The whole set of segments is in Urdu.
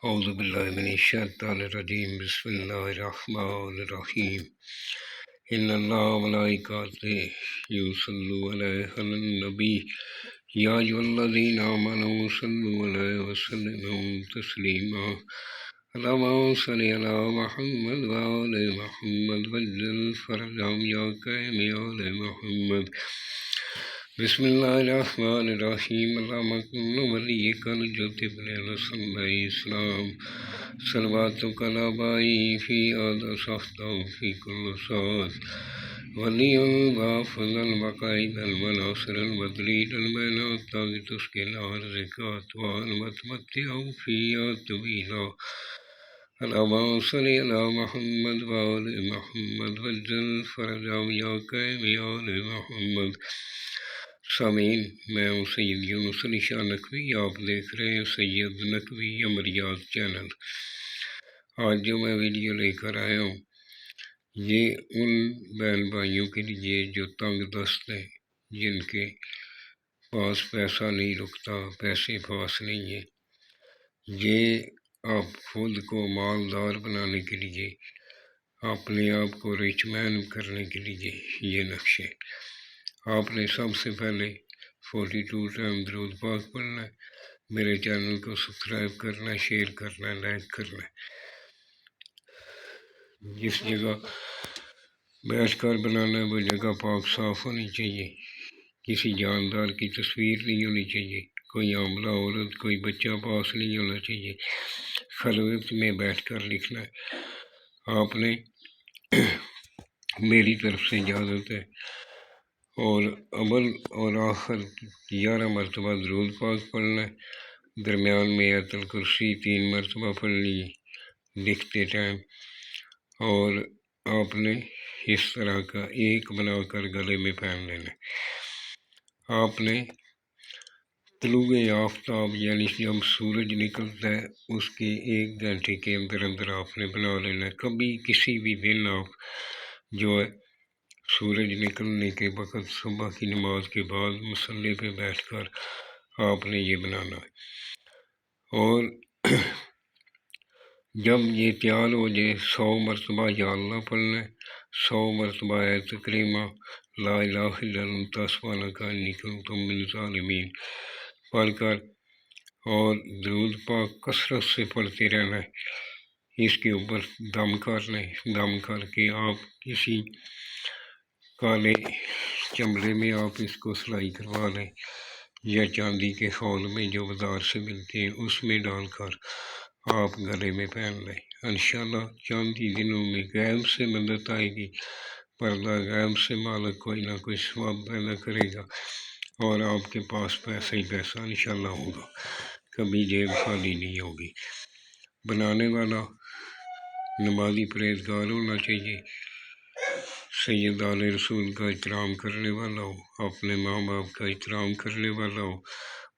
اعوذ باللہ من الشیطان الرجیم بسم اللہ الرحمن الرحیم ان اللہ و ملائکاتہ یصلون علی النبی یا ایھا الذین آمنوا صلوا علیہ وسلموا تسلیما اللہم صل علی محمد و آل محمد وعجل فرجهم یا کریم یا آل محمد بسم اللہ الرحمن الرحیم اللہم کن ولیک الجد ابن الحسن علیہ السلام صلواتک علی بائی فی آدھا سختا فی کل ساعت ولی وافظ البقائد المناصر المدلید البینات تاکہ تسکل عرضکات والمتمتع فی طویلا اللہم صلی علی محمد و آل محمد وعجل فرجهم یا کریم یا آل محمد۔ سامعین، میں ہوں سید یونس علی شاہ نقوی، آپ دیکھ رہے ہیں سید نقوی عمریات چینل۔ آج جو میں ویڈیو لے کر آیا ہوں یہ ان بہن بھائیوں کے لیے جو تنگ دست ہیں، جن کے پاس پیسہ نہیں رکتا، پیسے پاس نہیں ہیں، یہ آپ خود کو مالدار بنانے کے لیے، اپنے آپ کو ریچ مین کرنے کے لیے یہ نقشے۔ آپ نے سب سے پہلے 42 ٹائم درود پاک پڑھنا ہے، میرے چینل کو سبسکرائب کرنا ہے، شیئر کرنا ہے، لائک کرنا ہے۔ جس جگہ بیٹھ کر بنانا ہے وہ جگہ پاک صاف ہونی چاہیے، کسی جاندار کی تصویر نہیں ہونی چاہیے، کوئی عاملہ عورت، کوئی بچہ پاس نہیں ہونا چاہیے، خلوت میں بیٹھ کر لکھنا ہے۔ آپ نے میری طرف سے اجازت ہے، اور اول اور آخر 11 مرتبہ درود پاک پڑھنا ہے، درمیان میں آیت الکرسی 3 مرتبہ پڑھنی ہے لکھتے ٹائم، اور آپ نے اس طرح کا ایک بنا کر گلے میں پہن لینا ہے۔ آپ نے طلوع آفتاب یعنی جب سورج نکلتا ہے اس کے 1 گھنٹے کے اندر اندر آپ نے بنا لینا ہے۔ کبھی کسی بھی دن آپ جو ہے سورج نکلنے کے وقت صبح کی نماز کے بعد مصلی پہ بیٹھ کر آپ نے یہ بنانا ہے، اور جب یہ تیار ہو جائے 100 مرتبہ یا اللہ پڑھنا ہے، 100 مرتبہ آیت کریمہ لا الہ الا انت سبحانک انی کنت من الظالمین پڑھ کر اور درود پاک کثرت سے پڑھتے رہنا ہے۔ اس کے اوپر دم کر لیں، دم کر کے آپ کسی کالے چمڑے میں آپ اس کو سلائی کروا لیں، یا چاندی کے خول میں جو بازار سے ملتے ہیں اس میں ڈال کر آپ گلے میں پہن لیں۔ انشاءاللہ چند ہی دنوں میں غیب سے مدد آئے گی، پردہ غیب سے مالک کوئی نہ کوئی ثواب پیدا کرے گا، اور آپ کے پاس پیسہ ہی پیسہ انشاءاللہ ہوگا، کبھی جیب خالی نہیں ہوگی۔ بنانے والا نمازی پرہیزگار ہونا چاہیے، سید آل رسول کا احترام کرنے والا ہو، اپنے ماں باپ کا احترام کرنے والا ہو۔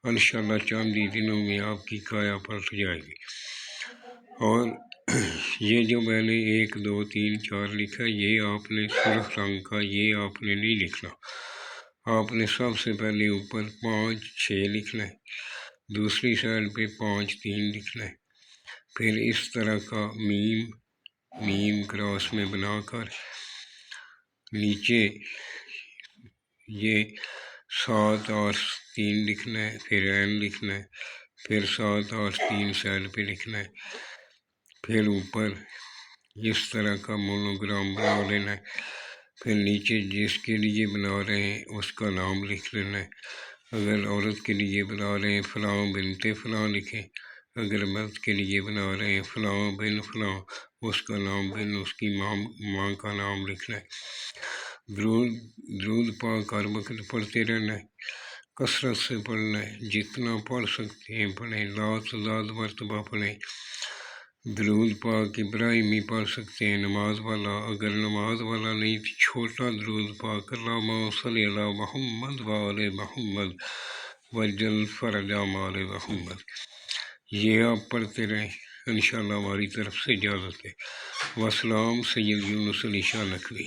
انشاءاللہ چند ہی دنوں میں آپ کی کایا پلٹ جائے گی۔ اور یہ جو میں نے 1 2 3 4 لکھا ہے، یہ آپ نے سرخ رنگ کا یہ آپ نے نہیں لکھنا، آپ نے سب سے پہلے اوپر 5 6 لکھنا ہے، دوسری سائڈ پہ 5 3 لکھنا ہے، پھر اس طرح کا میم کراس میں بنا کر نیچے یہ 7 8 3 لکھنا ہے، پھر عین لکھنا ہے، پھر 7 8 3 سائڈ پہ لکھنا ہے، پھر اوپر اس طرح کا مونوگرام بنا لینا ہے، پھر نیچے جس کے لیے بنا رہے ہیں اس کا نام لکھ لینا ہے۔ اگر عورت کے لیے بنا رہے ہیں فلاں بنت فلاں لکھیں، اگر مرد کے لیے بنا رہے ہیں فلاں بن فلاں، اس کا نام بن اس کی ماں کا نام لکھنا ہے۔ درود پاک ہر وقت پڑھتے رہنا ہے، کثرت سے پڑھنا ہے، جتنا پڑھ سکتے ہیں پڑھیں، لا تعداد مرتبہ پڑھیں۔ درود پاک ابراہیمی پڑھ سکتے ہیں نماز والا، اگر نماز والا نہیں تو چھوٹا درود پاک اللہم صلی علی محمد و آل محمد وعجل فرجهم آل محمد، یہ آپ پڑھتے رہیں۔ انشاءاللہ ہماری طرف سے اجازت ہے۔ والسلام، سید یونس علی شاہ نقوی۔